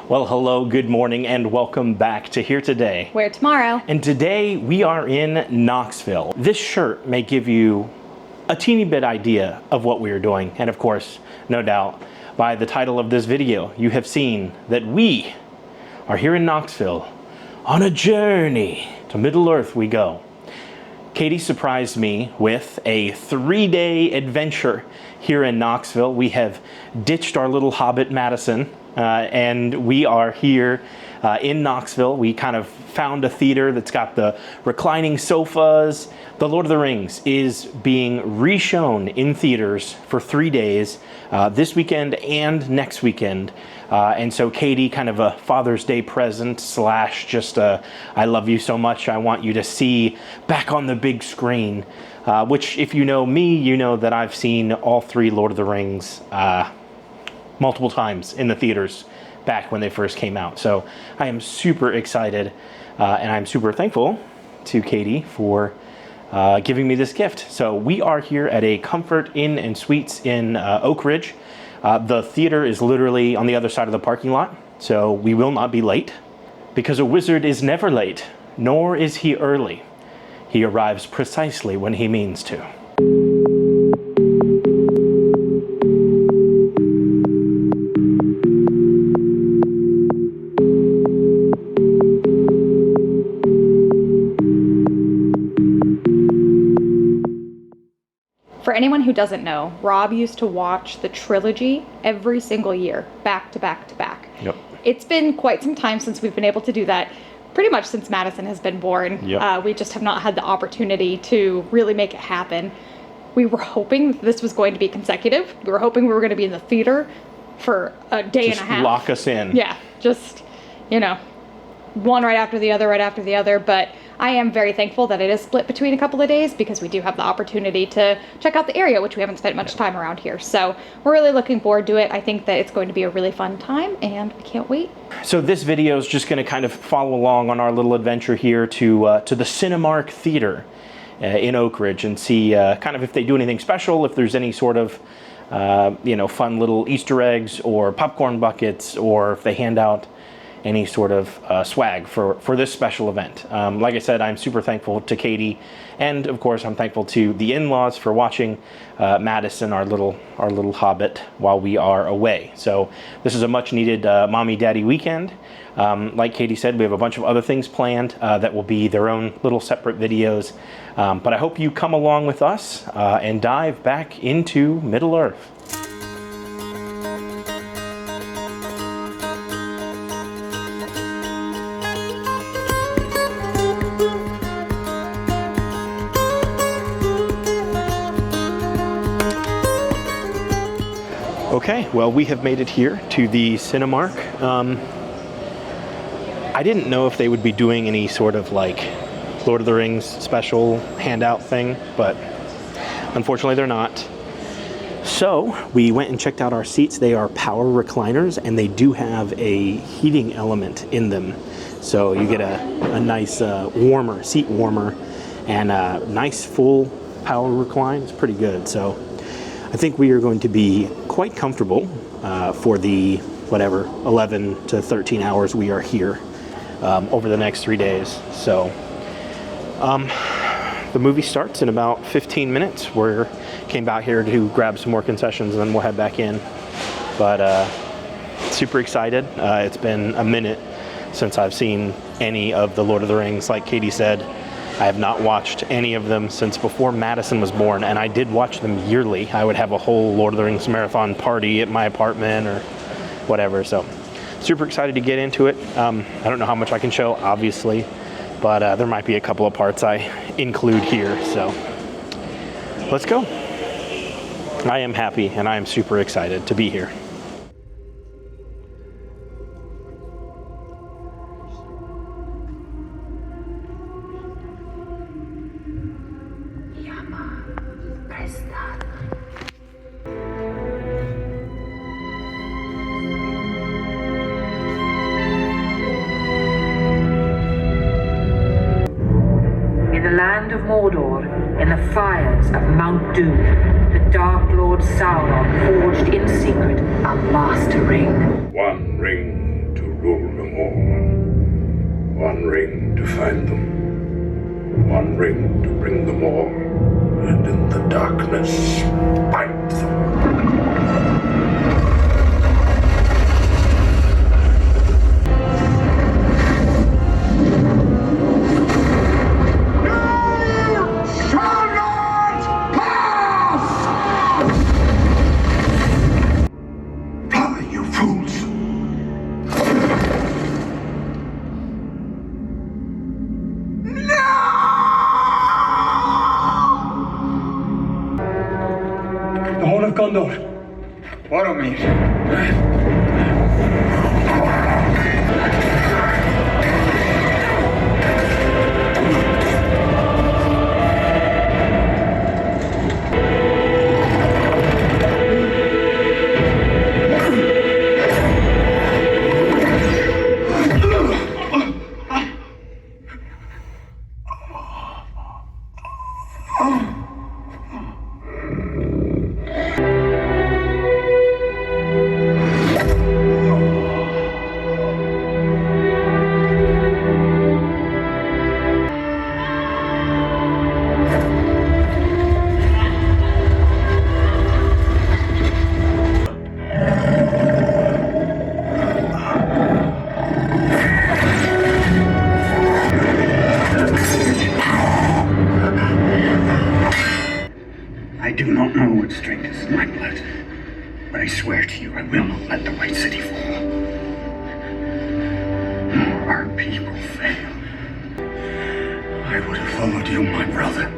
Well, hello, good morning, and welcome back to Here Today. Where tomorrow. And today we are in Knoxville. This shirt may give you a teeny bit idea of what we are doing. And of course, no doubt, by the title of this video, you have seen that we are here in Knoxville on a journey. To Middle Earth we go. Katie surprised me with a 3-day adventure here in Knoxville. We have ditched our little hobbit Madison and we are here in Knoxville. We kind of found a theater that's got the reclining sofas. The Lord of the Rings is being reshown in theaters for 3 days, this weekend and next weekend. And so Katie, kind of a Father's Day present slash just a, I love you so much, I want you to see back on the big screen, which if you know me, you know that I've seen all 3 Lord of the Rings multiple times in the theaters back when they first came out. So I am super excited and I'm super thankful to Katie for giving me this gift. So we are here at a Comfort Inn and Suites in Oak Ridge. The theater is literally on the other side of the parking lot, so we will not be late. Because a wizard is never late, nor is he early. He arrives precisely when he means to. For anyone who doesn't know, Rob used to watch the trilogy every single year, back to back to back. Yep. It's been quite some time since we've been able to do that, pretty much since Madison has been born. Yep. We just have not had the opportunity to really make it happen. We were hoping this was going to be consecutive. We were hoping we were going to be in the theater for a day and a half. Lock us in. Yeah, just, you know, one right after the other, but I am very thankful that it is split between a couple of days because we do have the opportunity to check out the area, which we haven't spent much time around here. So we're really looking forward to it. I think that it's going to be a really fun time and I can't wait. So this video is just going to kind of follow along on our little adventure here to the Cinemark Theater in Oak Ridge and see kind of if they do anything special, if there's any sort of you know, fun little Easter eggs or popcorn buckets, or if they hand out any sort of swag for this special event. Like I said, I'm super thankful to Katie, and of course I'm thankful to the in-laws for watching Madison, our little hobbit, while we are away. So this is a much needed mommy daddy weekend. Like Katie said, we have a bunch of other things planned that will be their own little separate videos, but I hope you come along with us and dive back into Middle Earth. Okay, well, we have made it here to the Cinemark. I didn't know if they would be doing any sort of like Lord of the Rings special handout thing, but unfortunately they're not. So we went and checked out our seats. They are power recliners and they do have a heating element in them. So you get a nice warmer, seat warmer, and a nice full power recline. It's pretty good. So I think we are going to be quite comfortable for the, whatever, 11 to 13 hours we are here over the next 3 days. So the movie starts in about 15 minutes. We came out here to grab some more concessions and then we'll head back in. But super excited. It's been a minute since I've seen any of the Lord of the Rings. Like Katie said, I have not watched any of them since before Madison was born, and I did watch them yearly. I would have a whole Lord of the Rings marathon party at my apartment or whatever, so super excited to get into it. I don't know how much I can show, obviously, but there might be a couple of parts I include here, so let's go. I am happy, and I am super excited to be here. In the land of Mordor, in the fires of Mount Doom, the Dark Lord Sauron forged in secret a master ring. One ring to rule One ring to find them. One ring to bring them all. And in the darkness, bind them. Gondor. Boromir. I do not know what strengthens my blood, but I swear to you I will not let the White City fall. Nor our people fail. I would have followed you, my brother.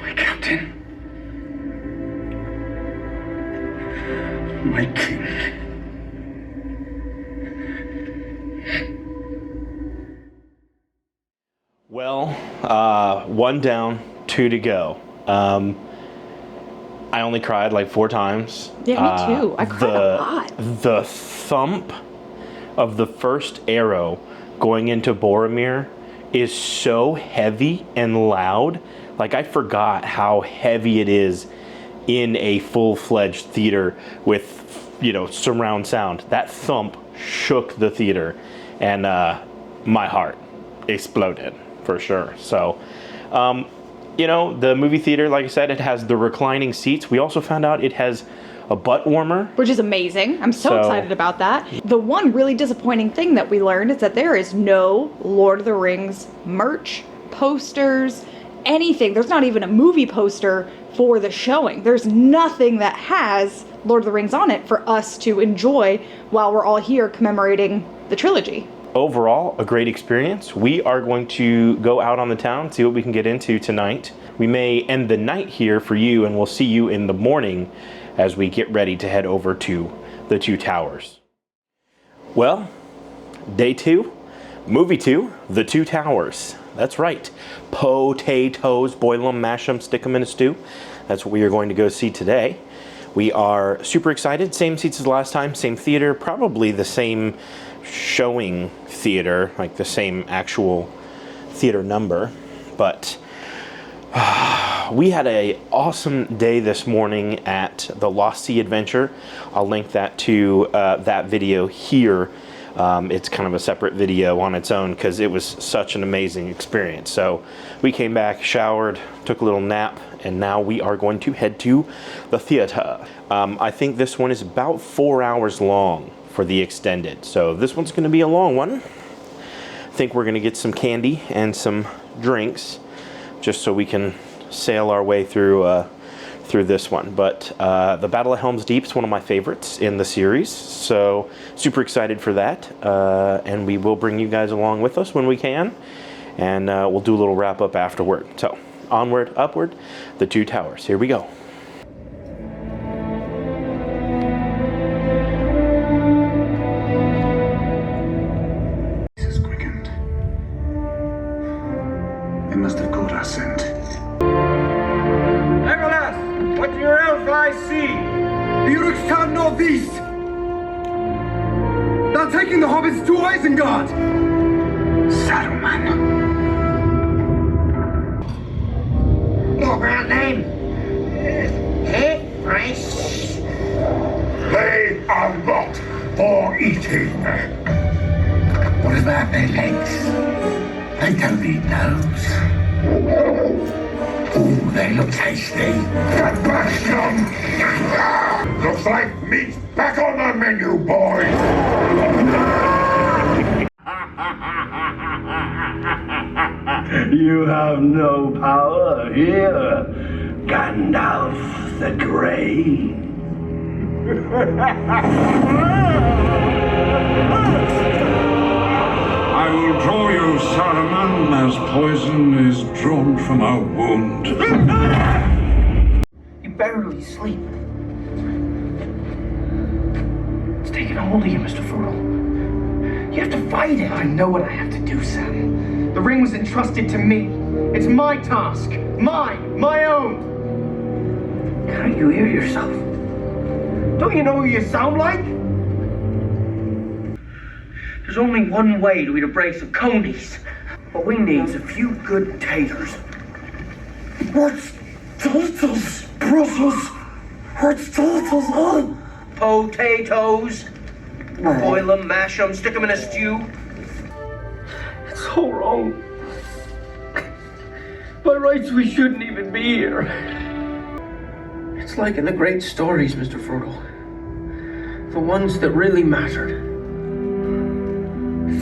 My captain. My king. Well, one down, 2 to go. I only cried like 4 times. Yeah, me too. I cried a lot. The thump of the first arrow going into Boromir is so heavy and loud. Like, I forgot how heavy it is in a full-fledged theater with, you know, surround sound. That thump shook the theater, and my heart exploded for sure. So, you know, the movie theater, like I said, it has the reclining seats. We also found out it has a butt warmer, which is amazing. I'm so excited about that. The one really disappointing thing that we learned is that there is no Lord of the Rings merch, posters, anything. There's not even a movie poster for the showing. There's nothing that has Lord of the Rings on it for us to enjoy while we're all here commemorating the trilogy. Overall, a great experience. We are going to go out on the town, see what we can get into tonight. We may end the night here for you, and we'll see you in the morning as we get ready to head over to the 2 towers. Well, day 2, movie 2, the 2 towers. That's right. Potatoes, boil them, mash them, stick them in a stew. That's what we are going to go see today. We are super excited. Same seats as last time, same theater, probably the same showing theater, like the same actual theater number, but we had an awesome day this morning at the Lost Sea Adventure. I'll link that to that video here. It's kind of a separate video on its own because it was such an amazing experience. So we came back, showered, took a little nap, and now we are going to head to the theater. I think this one is about 4 hours long for the extended. So this one's going to be a long one. I think we're going to get some candy and some drinks just so we can sail our way through this one. But the Battle of Helm's Deep is one of my favorites in the series, so super excited for that. And we will bring you guys along with us when we can, and we'll do a little wrap up afterward. So onward, upward, the 2 towers. Here we go. They must have caught our scent. Legolas, what do your elf eyes see? The Uruks turn northeast! They're taking the hobbits to Isengard! Saruman. Your real name? They are not for eating. about their legs? They don't eat those. Oh, they look tasty. Looks like meat's back on the menu, boy! You have no power here, Gandalf the Grey. I will draw you, Saruman, as poison is drawn from a wound. You barely sleep. It's taking a hold of you, Mr. Frodo. You have to fight it. I know what I have to do, Sam. The ring was entrusted to me. It's my task. Mine. My own. Can't you hear yourself? Don't you know who you sound like? There's only one way to eat a brace of conies. What we need's a few good taters. What's taters, Brussels? What's taters on? Potatoes. Boil them, mash them, stick them in a stew. It's all wrong. By rights, we shouldn't even be here. It's like in the great stories, Mr. Frodo. The ones that really mattered.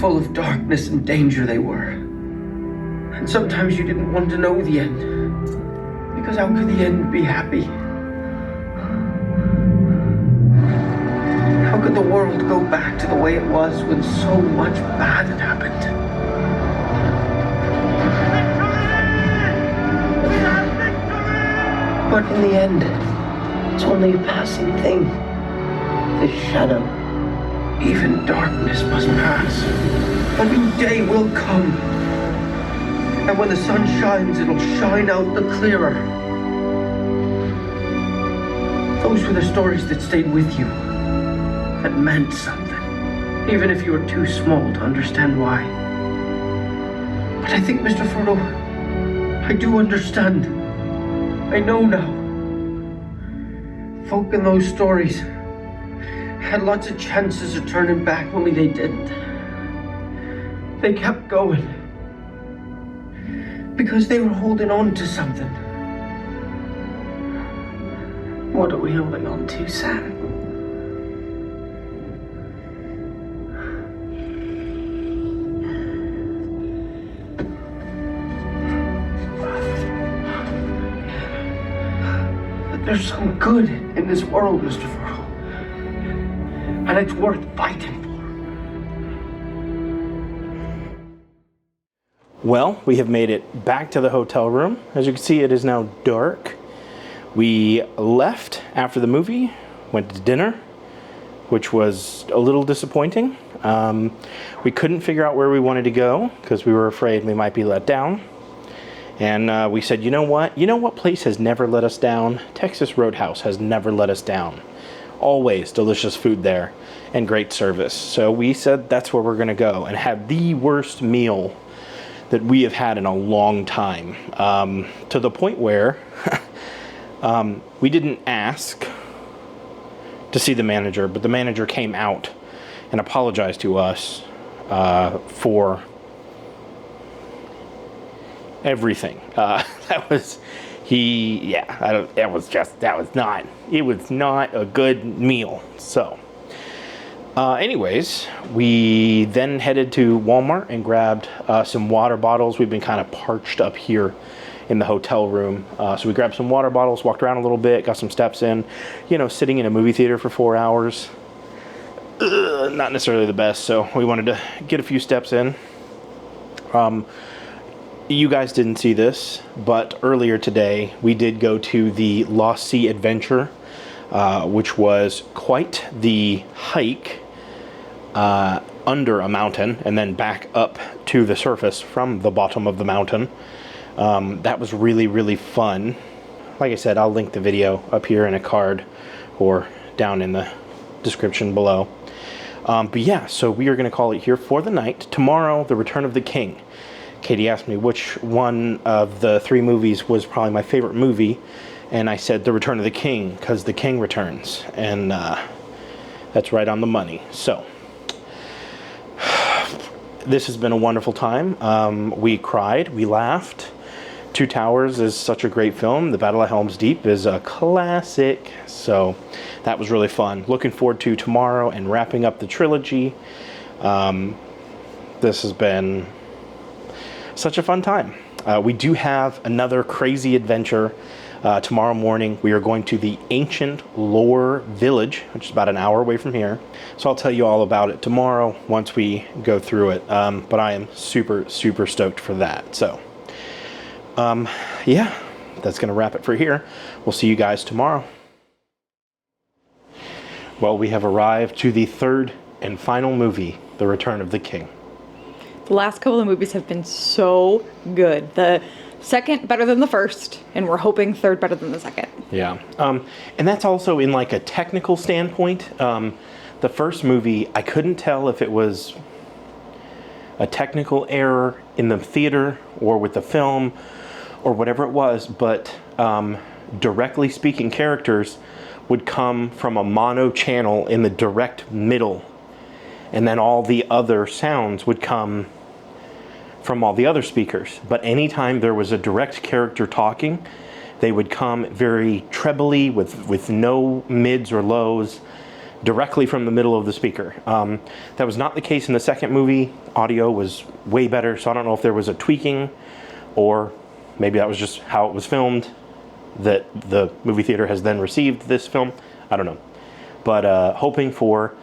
Full of darkness and danger they were. And sometimes you didn't want to know the end. Because how could the end be happy? How could the world go back to the way it was when so much bad had happened? But in the end, it's only a passing thing. This shadow. Even darkness must pass. A new day will come. And when the sun shines, it'll shine out the clearer. Those were the stories that stayed with you. That meant something. Even if you were too small to understand why. But I think, Mr. Frodo, I do understand. I know now. Folk in those stories had lots of chances of turning back, only they didn't. They kept going. Because they were holding on to something. What are we holding on to, Sam? That there's some good in this world, Mr. Frodo. And it's worth fighting for. Well, we have made it back to the hotel room. As you can see, it is now dark. We left after the movie, went to dinner, which was a little disappointing. We couldn't figure out where we wanted to go because we were afraid we might be let down. And we said, you know what? You know what place has never let us down? Texas Roadhouse has never let us down. Always delicious food there and great service. So we said that's where we're going to go and have the worst meal that we have had in a long time. To the point where we didn't ask to see the manager, but the manager came out and apologized to us for everything. That was it was not a good meal. So anyways, we then headed to Walmart and grabbed some water bottles. We've been kind of parched up here in the hotel room. So we grabbed some water bottles, walked around a little bit, got some steps in. You know, sitting in a movie theater for 4 hours, not necessarily the best. So we wanted to get a few steps in. You guys didn't see this, but earlier today we did go to the Lost Sea Adventure, which was quite the hike under a mountain and then back up to the surface from the bottom of the mountain. That was really, really fun. Like I said, I'll link the video up here in a card or down in the description below. But yeah, so we are going to call it here for the night. Tomorrow, The Return of the King. Katie asked me which one of the 3 movies was probably my favorite movie, and I said The Return of the King, because the king returns, and that's right on the money. So this has been a wonderful time. We cried, we laughed. Two Towers is such a great film. The Battle of Helm's Deep is a classic. So that was really fun. Looking forward to tomorrow and wrapping up the trilogy. This has been such a fun time. We do have another crazy adventure tomorrow morning. We are going to the Ancient Lore Village, which is about an hour away from here. So I'll tell you all about it tomorrow once we go through it. But I am super, super stoked for that. So, yeah, that's going to wrap it for here. We'll see you guys tomorrow. Well, we have arrived to the third and final movie, The Return of the King. The last couple of movies have been so good. The second better than the first, and we're hoping third better than the second. Yeah. And that's also in like a technical standpoint. The first movie, I couldn't tell if it was a technical error in the theater or with the film or whatever it was, but directly speaking characters would come from a mono channel in the direct middle, and then all the other sounds would come from all the other speakers. But anytime there was a direct character talking, they would come very trebly with no mids or lows directly from the middle of the speaker. That was not the case in the second movie. Audio was way better, so I don't know if there was a tweaking or maybe that was just how it was filmed that the movie theater has then received this film. I don't know. But hoping for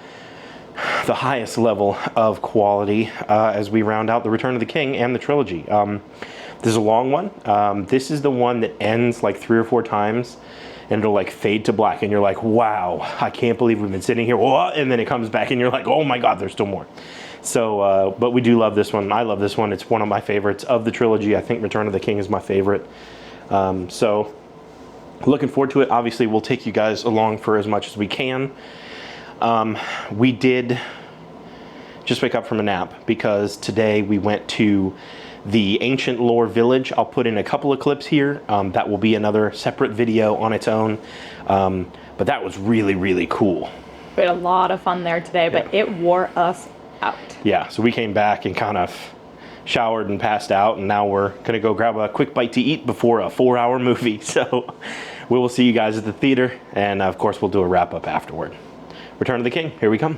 the highest level of quality as we round out The Return of the King and the trilogy. This is a long one. This is the one that ends like 3 or 4 times and it'll like fade to black and you're like, wow, I can't believe we've been sitting here. And then it comes back and you're like, oh my God, there's still more. So, but we do love this one. I love this one. It's one of my favorites of the trilogy. I think Return of the King is my favorite. So looking forward to it. Obviously, we'll take you guys along for as much as we can. We did just wake up from a nap because today we went to the Ancient Lore Village. I'll put in a couple of clips here. That will be another separate video on its own. But that was really, really cool. We had a lot of fun there today, but it wore us out. Yeah, so we came back and kind of showered and passed out, and now we're gonna go grab a quick bite to eat before a 4-hour movie. So we will see you guys at the theater, and of course we'll do a wrap up afterward. Return of the King, here we come.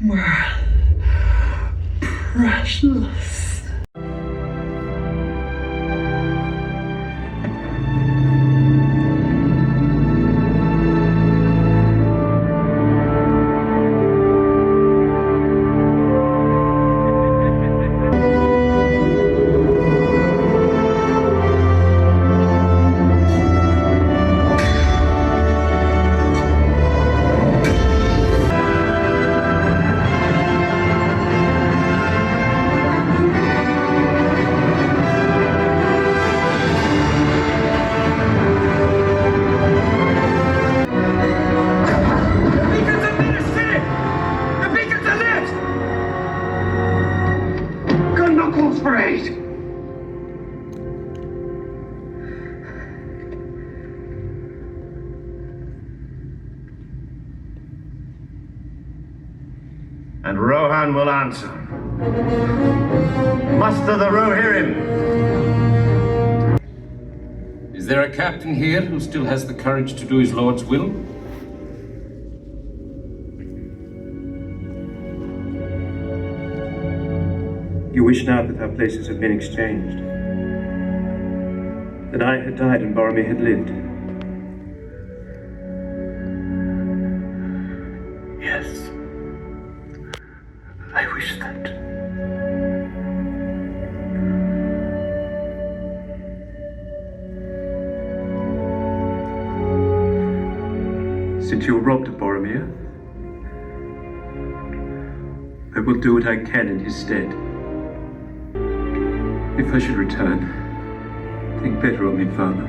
Well, precious. And Rohan will answer. Muster the Rohirrim. Is there a captain here who still has the courage to do his lord's will? You wish now that our places have been exchanged. That I had died and Boromir had lived. Yes. I wish that. Since you were robbed of Boromir, I will do what I can in his stead. If I should return, think better of me, Father.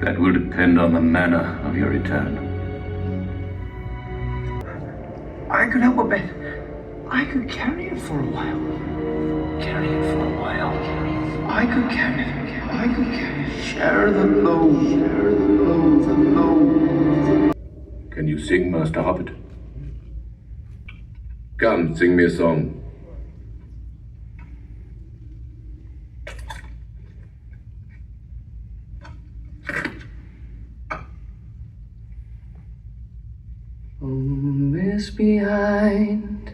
That will depend on the manner of your return. I could help a bit. I could carry it for a while. carry it for a while. I could carry it. I could carry it. Share the load. Share the load. The load. Can you sing, Master Hobbit? Come, sing me a song. Home is behind,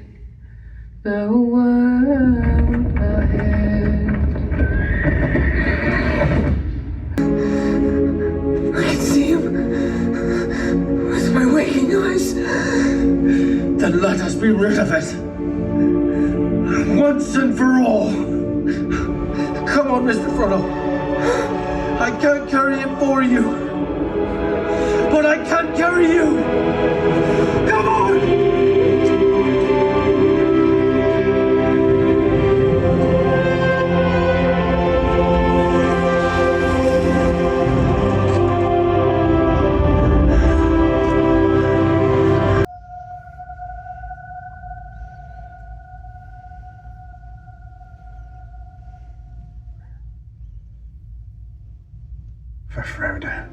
the world ahead. I can see him with my waking eyes. Then let us be rid of it, once and for all. Come on, Mr. Frodo. I can't carry it for you, but I can carry you. Come on! For Frodo.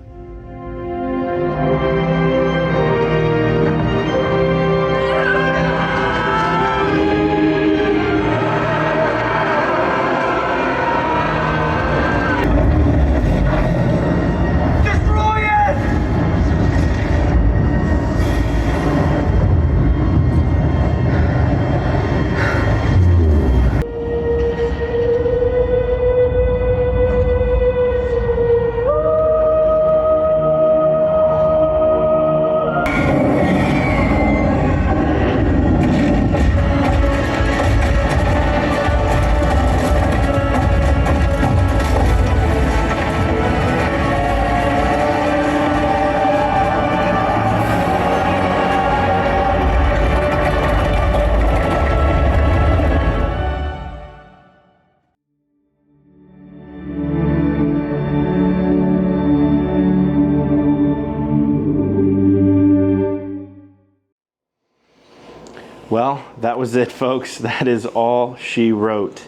Well, that was it, folks. That is all she wrote.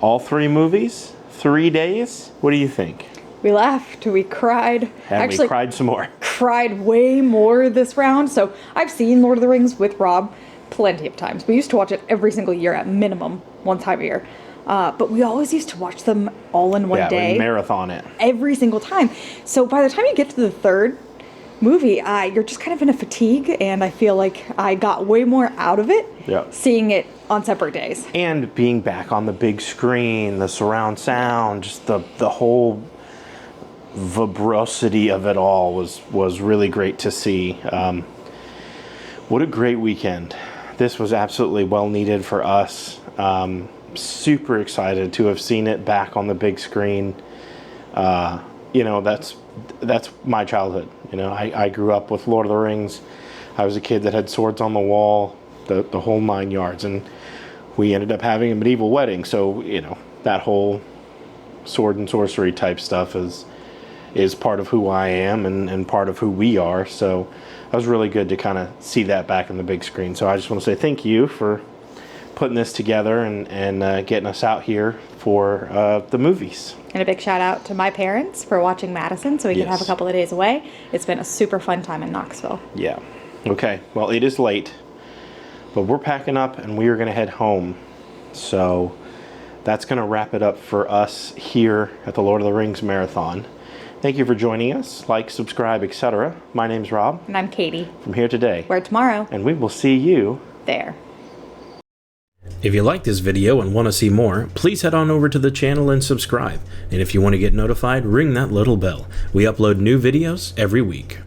All 3 movies, 3 days. What do you think? We laughed, we cried. And we cried some more. Cried way more this round. So I've seen Lord of the Rings with Rob plenty of times. We used to watch it every single year at minimum, one time a year. But we always used to watch them all in one day. Yeah, we marathon it. Every single time. So by the time you get to the 3rd movie, you're just kind of in a fatigue, and I feel like I got way more out of it seeing it on separate days. And being back on the big screen, the surround sound, just the whole vibrosity of it all was really great to see. What a great weekend. This was absolutely well needed for us. Super excited to have seen it back on the big screen. You know, that's my childhood. You know, I grew up with Lord of the Rings. I was a kid that had swords on the wall, the whole 9 yards, and we ended up having a medieval wedding. So, you know, that whole sword and sorcery type stuff is part of who I am and part of who we are. So that was really good to kind of see that back in the big screen. So I just want to say thank you for putting this together and getting us out here for the movies. And a big shout out to my parents for watching Madison so we could have a couple of days away. It's been a super fun time in Knoxville. Yeah. Okay. Well, it is late, but we're packing up and we are going to head home. So that's going to wrap it up for us here at the Lord of the Rings Marathon. Thank you for joining us. Like, subscribe, etc. My name's Rob. And I'm Katie. From Here Today. Where tomorrow. And we will see you there. If you like this video and want to see more, please head on over to the channel and subscribe. And if you want to get notified, ring that little bell. We upload new videos every week.